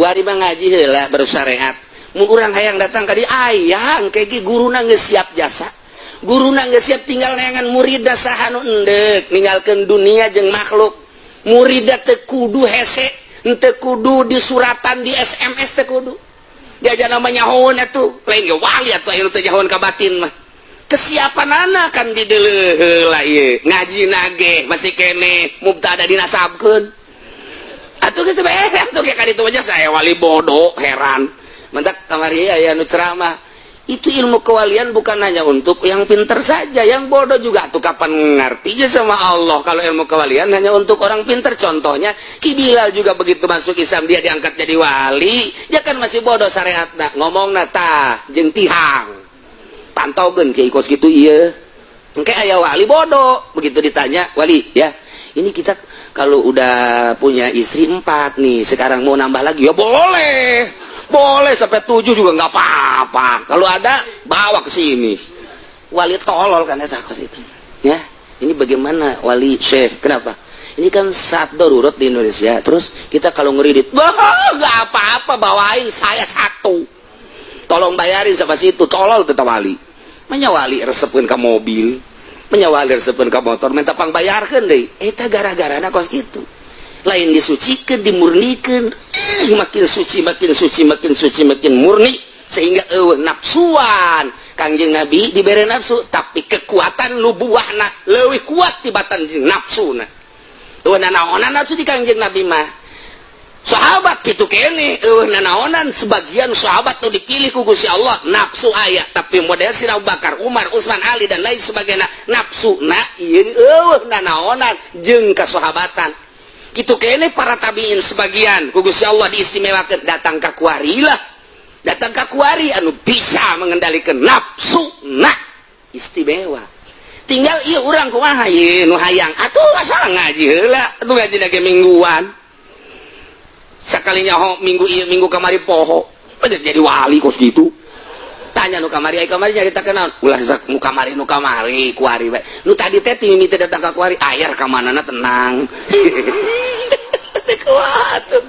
wari mah ngaji heula baru syariat. Mun urang hayang datang ka dieu ayang kayak guruna geus siap jasa. Guruna geus siap tinggal neangan murid saha nu endek ninggalkeun dunia jeung makhluk. Murid teu kudu hese, teu kudu di suratan di SMS teu kudu. Jajan namanya nyahoun atuh, lain ge wali atuh anu teu nyahoun ka batin mah. Kesiapan anak kan di deuleu heula ieu. Ngaji nage masih kene mubtada dinasabkeun. Atuh geus beres atuh ge ka ditu aja saya wali bodoh heran. Mentak kamari aya nu ceramah. Itu ilmu kewalian bukan hanya untuk yang pintar saja, yang bodoh juga tuh kapan ngertinya sama Allah. Kalau ilmu kewalian hanya untuk orang pintar. Contohnya Ki Bilal juga begitu masuk Islam dia diangkat jadi wali, dia kan masih bodoh syariatna. Ngomongna tah jeung tihang. Pantaukeun kiai kos gitu iya. Engke aya wali bodoh, begitu ditanya, "Wali, ya. Ini kita kalau udah punya istri 4 nih, sekarang mau nambah lagi?" "Ya boleh. Boleh sampai 7 juga nggak apa-apa. Kalau ada bawa ke sini." Wali tolol kan eta kos itu. Ya. Ini bagaimana wali Syekh? Kenapa? Ini kan saat darurat di Indonesia. Terus kita kalau ngeridit, "Wah, nggak apa-apa, bawain saya 1. Tolong bayarin sampai situ." Tolol tetap wali. Menyawali resepkeun ka mobil, menyawali resepkeun ka motor, minta pangbayarkeun deui. Eta gara-garana kos kitu. Lain disucikeun, dimurnikeun, makin suci, makin suci, makin suci, makin murni sehingga eueuh nafsuan. Kangjeng Nabi dibere nafsu, tapi kekuatan nubuwahna leuwih kuat tibatan nafsuna. Eueuh nanaonan nafsu di Kangjeng Nabi mah. Sahabat gitu kene nanaonan sebagian sahabat tuh dipilih ku Gusti Allah nafsu aya tapi model si Abu Bakar, Umar, Utsman, Ali dan lain sebagainya nafsu na ieu nanaonan jeung kasahabatan kitu kene para tabiin sebagian ku Gusti Allah diistimewakeun datang ka kuari lah datang ka kuari anu bisa mengendalikan nafsu na istimewa tinggal ieu urang kumaha ieu nu hayang atuh masalah ngaji heula atuh ngaji ge mingguan sakalinya minggu iya minggu kamari poho jadi wali kos gitu tanya nu kamari ai kamari nyarita kenaon ulah nu kamari kuari bae nu tadi teh mimiti datang ka kuari ayar ka manana tenang kuat